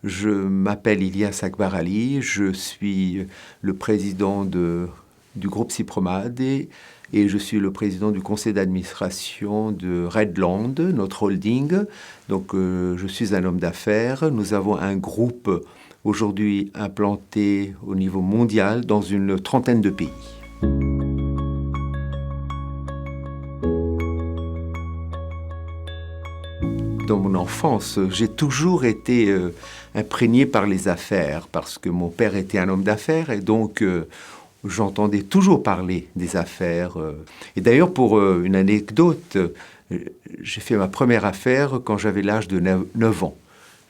Je m'appelle Ilyas Akbar Ali, je suis le président du groupe Cypromad et je suis le président du conseil d'administration de Redland, notre holding. Donc je suis un homme d'affaires. Nous avons un groupe aujourd'hui implanté au niveau mondial dans une trentaine de pays. Dans mon enfance, j'ai toujours été imprégné par les affaires parce que mon père était un homme d'affaires et donc j'entendais toujours parler des affaires. Et d'ailleurs, pour une anecdote, j'ai fait ma première affaire quand j'avais l'âge de 9 ans.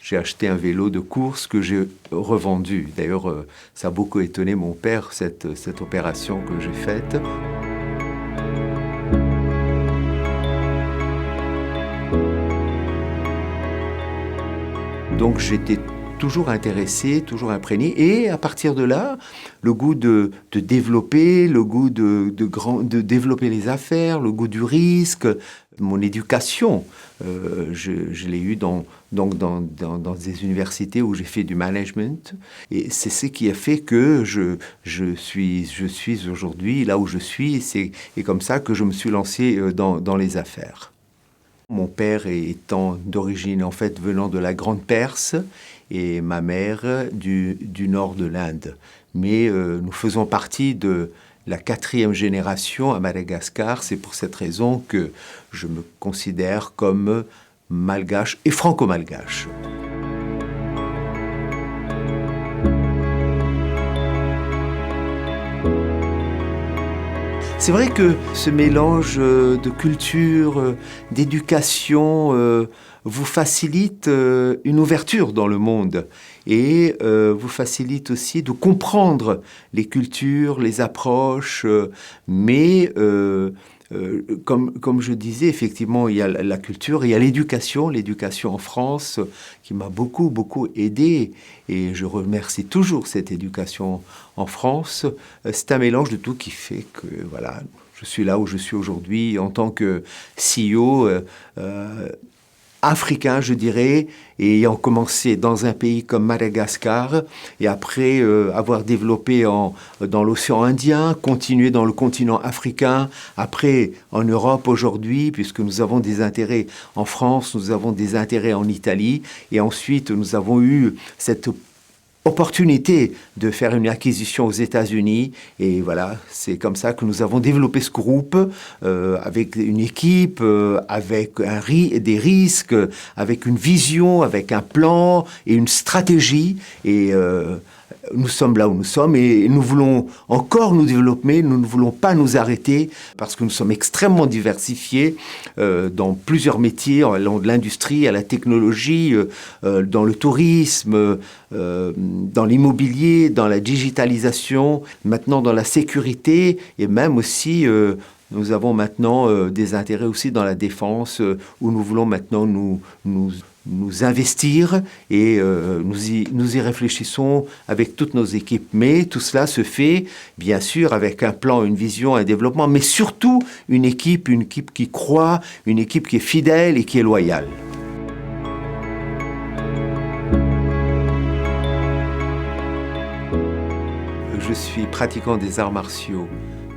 J'ai acheté un vélo de course que j'ai revendu. D'ailleurs, ça a beaucoup étonné mon père, cette opération que j'ai faite. Donc j'étais toujours intéressé, toujours imprégné. Et à partir de là, le goût de développer, le goût de développer les affaires, le goût du risque, mon éducation, je l'ai eu dans des universités où j'ai fait du management. Et c'est ce qui a fait que je suis aujourd'hui là où je suis. Et comme ça que je me suis lancé dans les affaires. Mon père étant d'origine, en fait, venant de la Grande Perse et ma mère du nord de l'Inde. Mais nous faisons partie de la 4e génération à Madagascar. C'est pour cette raison que je me considère comme malgache et franco-malgache. C'est vrai que ce mélange de culture, d'éducation vous facilite une ouverture dans le monde et vous facilite aussi de comprendre les cultures, les approches, mais comme je disais, effectivement, il y a la culture, il y a l'éducation en France qui m'a beaucoup aidé et je remercie toujours cette éducation en France. C'est un mélange de tout qui fait que voilà, je suis là où je suis aujourd'hui en tant que CEO africain, je dirais, et ayant commencé dans un pays comme Madagascar, et après avoir développé dans l'océan Indien, continué dans le continent africain, après en Europe aujourd'hui, puisque nous avons des intérêts en France, nous avons des intérêts en Italie, et ensuite nous avons eu cette opportunité de faire une acquisition aux États-Unis et voilà, c'est comme ça que nous avons développé ce groupe avec une équipe, avec des risques, avec une vision, avec un plan et une stratégie et nous sommes là où nous sommes et nous voulons encore nous développer, nous ne voulons pas nous arrêter parce que nous sommes extrêmement diversifiés dans plusieurs métiers, allant de l'industrie à la technologie, dans le tourisme, dans l'immobilier, dans la digitalisation, maintenant dans la sécurité et même aussi nous avons maintenant des intérêts aussi dans la défense où nous voulons maintenant nous investir et nous y réfléchissons avec toutes nos équipes. Mais tout cela se fait, bien sûr, avec un plan, une vision, un développement, mais surtout une équipe qui croit, une équipe qui est fidèle et qui est loyale. Je suis pratiquant des arts martiaux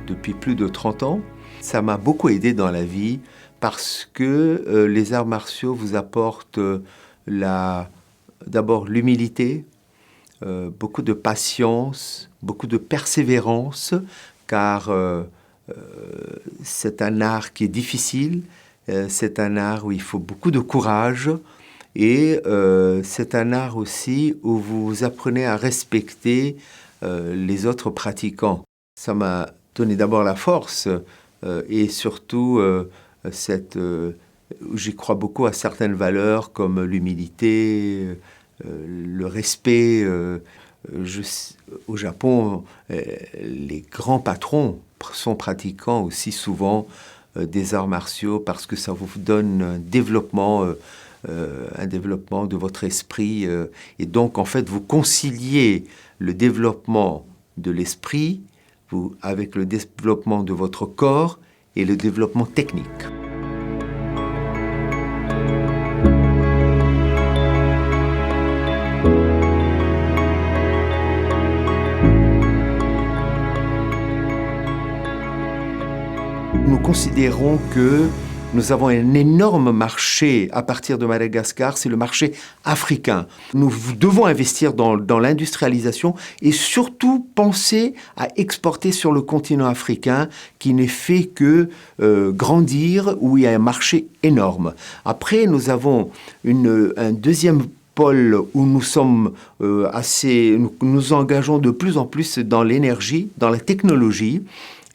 depuis plus de 30 ans. Ça m'a beaucoup aidé dans la vie parce que les arts martiaux vous apportent d'abord l'humilité, beaucoup de patience, beaucoup de persévérance, car c'est un art qui est difficile, c'est un art où il faut beaucoup de courage et c'est un art aussi où vous apprenez à respecter les autres pratiquants. Ça m'a donné d'abord la force et surtout j'y crois beaucoup à certaines valeurs comme l'humilité, le respect. Au Japon, les grands patrons sont pratiquants aussi souvent des arts martiaux parce que ça vous donne un développement de votre esprit. Et donc, en fait, vous conciliez le développement de l'esprit avec le développement de votre corps et le développement technique. considérons que nous avons un énorme marché à partir de Madagascar, c'est le marché africain. Nous devons investir dans l'industrialisation et surtout penser à exporter sur le continent africain qui n'est fait que grandir, où il y a un marché énorme. Après, nous avons un deuxième pôle où nous sommes nous engageons de plus en plus dans l'énergie, dans la technologie.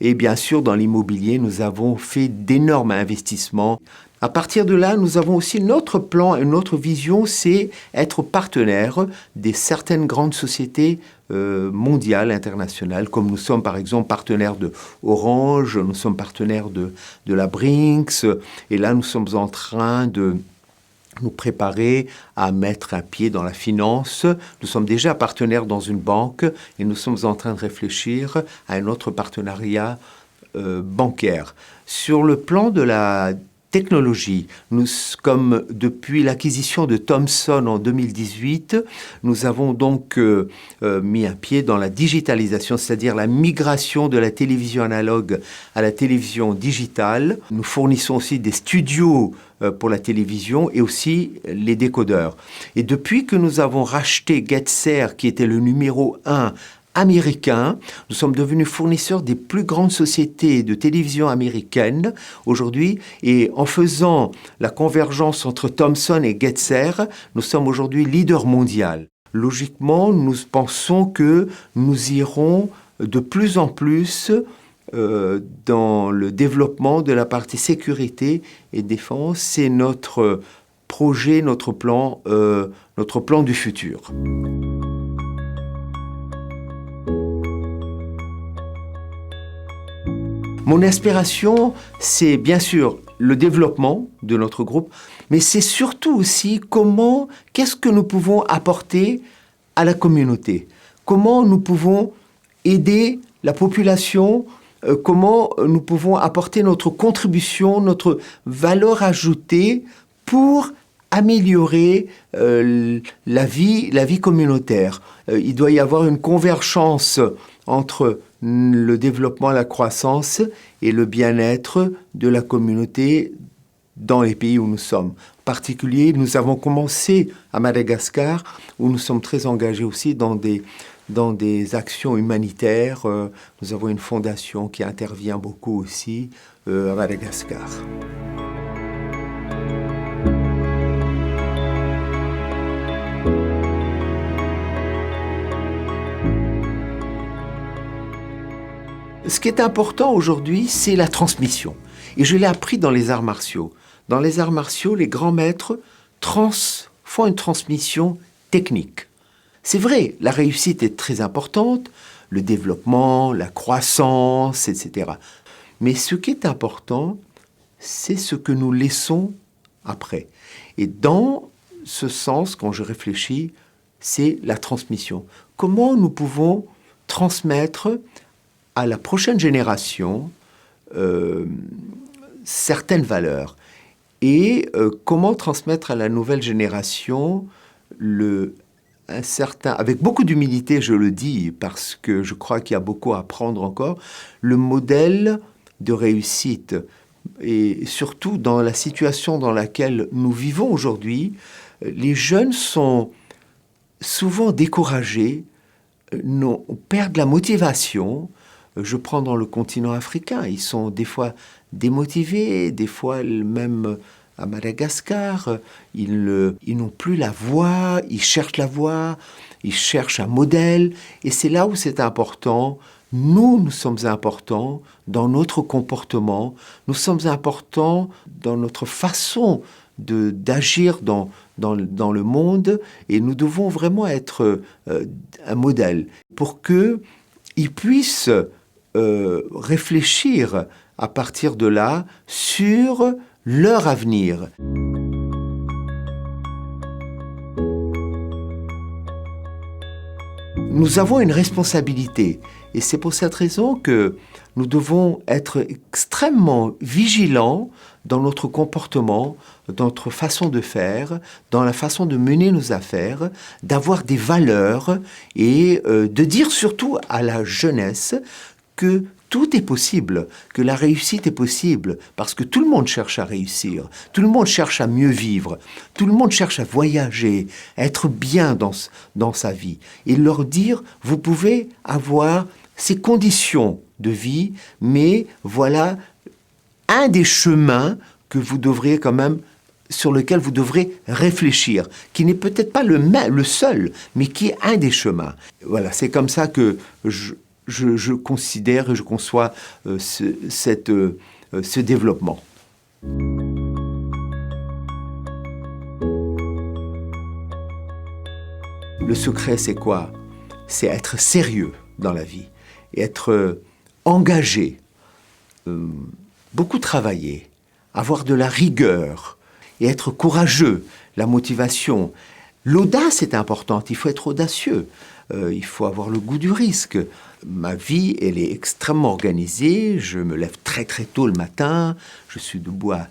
Et bien sûr, dans l'immobilier, nous avons fait d'énormes investissements. À partir de là, nous avons aussi notre plan et notre vision, c'est être partenaire de certaines grandes sociétés mondiales, internationales, comme nous sommes par exemple partenaires de Orange, nous sommes partenaires de la Brinks, et là nous sommes en train de nous préparer à mettre un pied dans la finance. Nous sommes déjà partenaires dans une banque et nous sommes en train de réfléchir à un autre partenariat bancaire. Sur le plan de la technologie, comme depuis l'acquisition de Thomson en 2018, nous avons donc mis un pied dans la digitalisation, c'est-à-dire la migration de la télévision analogue à la télévision digitale. Nous fournissons aussi des studios pour la télévision et aussi les décodeurs. Et depuis que nous avons racheté Getser, qui était le numéro 1 américain, nous sommes devenus fournisseurs des plus grandes sociétés de télévision américaines aujourd'hui, et en faisant la convergence entre Thomson et Getser, nous sommes aujourd'hui leader mondial. Logiquement, nous pensons que nous irons de plus en plus dans le développement de la partie sécurité et défense. C'est notre projet, notre plan du futur. Mon inspiration, c'est bien sûr le développement de notre groupe, mais c'est surtout aussi qu'est-ce que nous pouvons apporter à la communauté, comment nous pouvons aider la population, comment nous pouvons apporter notre contribution, notre valeur ajoutée pour améliorer la vie communautaire. Il doit y avoir une convergence entre le développement, la croissance et le bien-être de la communauté dans les pays où nous sommes. En particulier, nous avons commencé à Madagascar, où nous sommes très engagés aussi dans des actions humanitaires. Nous avons une fondation qui intervient beaucoup aussi à Madagascar. Ce qui est important aujourd'hui, c'est la transmission. Et je l'ai appris dans les arts martiaux. Dans les arts martiaux, les grands maîtres font une transmission technique. C'est vrai, la réussite est très importante, le développement, la croissance, etc. Mais ce qui est important, c'est ce que nous laissons après. Et dans ce sens, quand je réfléchis, c'est la transmission. Comment nous pouvons transmettre à la prochaine génération certaines valeurs et comment transmettre à la nouvelle génération avec beaucoup d'humilité, je le dis, parce que je crois qu'il y a beaucoup à apprendre encore, le modèle de réussite. Et surtout dans la situation dans laquelle nous vivons aujourd'hui, les jeunes sont souvent découragés, perdent la motivation. Je prends dans le continent africain, ils sont des fois démotivés, des fois même à Madagascar, ils n'ont plus la voix, ils cherchent la voix, ils cherchent un modèle, et c'est là où c'est important. Nous sommes importants dans notre comportement, nous sommes importants dans notre façon d'agir dans le monde, et nous devons vraiment être un modèle pour qu'ils puissent réfléchir à partir de là sur leur avenir. Nous avons une responsabilité et c'est pour cette raison que nous devons être extrêmement vigilants dans notre comportement, dans notre façon de faire, dans la façon de mener nos affaires, d'avoir des valeurs et de dire surtout à la jeunesse que tout est possible, que la réussite est possible, parce que tout le monde cherche à réussir, tout le monde cherche à mieux vivre, tout le monde cherche à voyager, à être bien dans sa vie. Et leur dire, vous pouvez avoir ces conditions de vie, mais voilà un des chemins que vous devriez quand même, sur lequel vous devrez réfléchir, qui n'est peut-être pas le seul, mais qui est un des chemins. Voilà, c'est comme ça que je considère et je conçois ce développement. Le secret, c'est quoi? C'est être sérieux dans la vie, et être engagé, beaucoup travailler, avoir de la rigueur, et être courageux, la motivation. L'audace est importante, il faut être audacieux, il faut avoir le goût du risque. Ma vie, elle est extrêmement organisée, je me lève très très tôt le matin, je suis debout à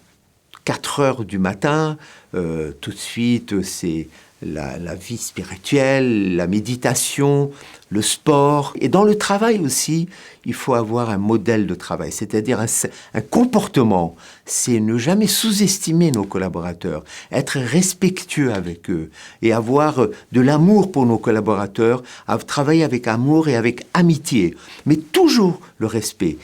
4 heures du matin, tout de suite c'est la vie spirituelle, la méditation, le sport. Et dans le travail aussi, il faut avoir un modèle de travail, c'est-à-dire un comportement. C'est ne jamais sous-estimer nos collaborateurs, être respectueux avec eux et avoir de l'amour pour nos collaborateurs, travailler avec amour et avec amitié, mais toujours le respect.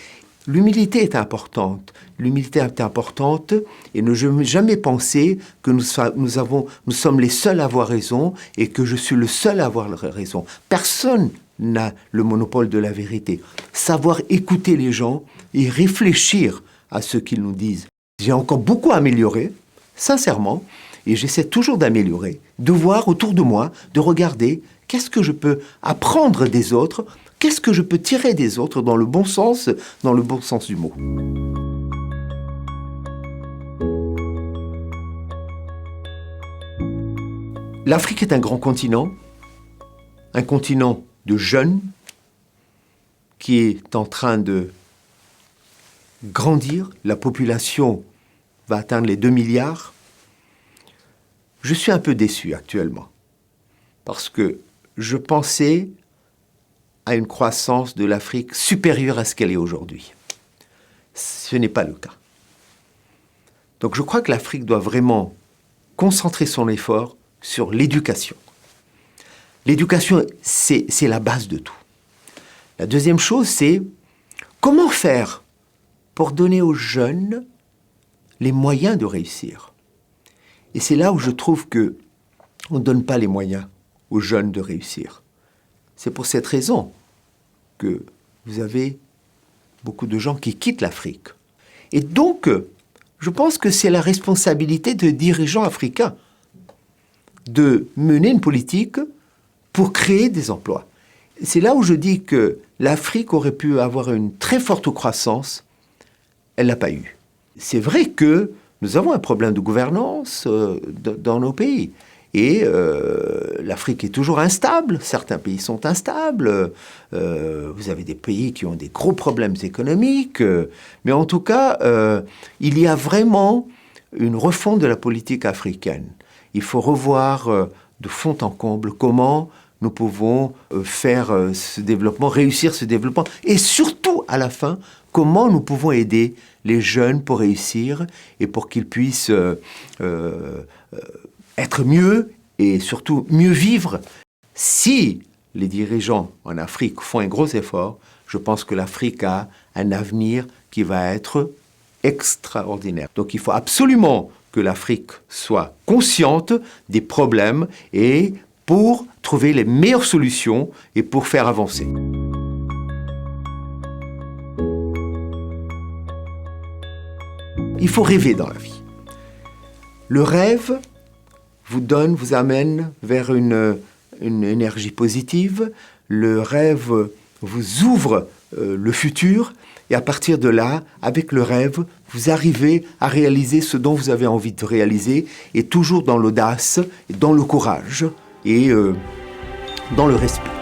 L'humilité est importante. L'humilité est importante et ne jamais penser que nous sommes les seuls à avoir raison et que je suis le seul à avoir raison. Personne n'a le monopole de la vérité. Savoir écouter les gens et réfléchir à ce qu'ils nous disent. J'ai encore beaucoup à améliorer, sincèrement, et j'essaie toujours d'améliorer, de voir autour de moi, de regarder qu'est-ce que je peux apprendre des autres, qu'est-ce que je peux tirer des autres dans le bon sens du mot. L'Afrique est un grand continent de jeunes qui est en train de grandir. La population va atteindre les 2 milliards. Je suis un peu déçu actuellement parce que je pensais à une croissance de l'Afrique supérieure à ce qu'elle est aujourd'hui. Ce n'est pas le cas. Donc je crois que l'Afrique doit vraiment concentrer son effort sur l'éducation. L'éducation, c'est la base de tout. La deuxième chose, c'est comment faire pour donner aux jeunes les moyens de réussir. Et c'est là où je trouve qu'on ne donne pas les moyens aux jeunes de réussir. C'est pour cette raison que vous avez beaucoup de gens qui quittent l'Afrique. Et donc, je pense que c'est la responsabilité de dirigeants africains de mener une politique pour créer des emplois. C'est là où je dis que l'Afrique aurait pu avoir une très forte croissance. Elle ne l'a pas eu. C'est vrai que nous avons un problème de gouvernance dans nos pays. Et l'Afrique est toujours instable. Certains pays sont instables. Vous avez des pays qui ont des gros problèmes économiques. Mais en tout cas, il y a vraiment une refonte de la politique africaine. Il faut revoir de fond en comble comment nous pouvons faire ce développement, réussir ce développement. Et surtout, à la fin, comment nous pouvons aider les jeunes pour réussir et pour qu'ils puissent être mieux et surtout mieux vivre. Si les dirigeants en Afrique font un gros effort, je pense que l'Afrique a un avenir qui va être extraordinaire. Donc il faut absolument que l'Afrique soit consciente des problèmes et pour trouver les meilleures solutions et pour faire avancer. Il faut rêver dans la vie. Le rêve vous amène vers une énergie positive. Le rêve vous ouvre le futur. Et à partir de là, avec le rêve, vous arrivez à réaliser ce dont vous avez envie de réaliser, et toujours dans l'audace, dans le courage et dans le respect.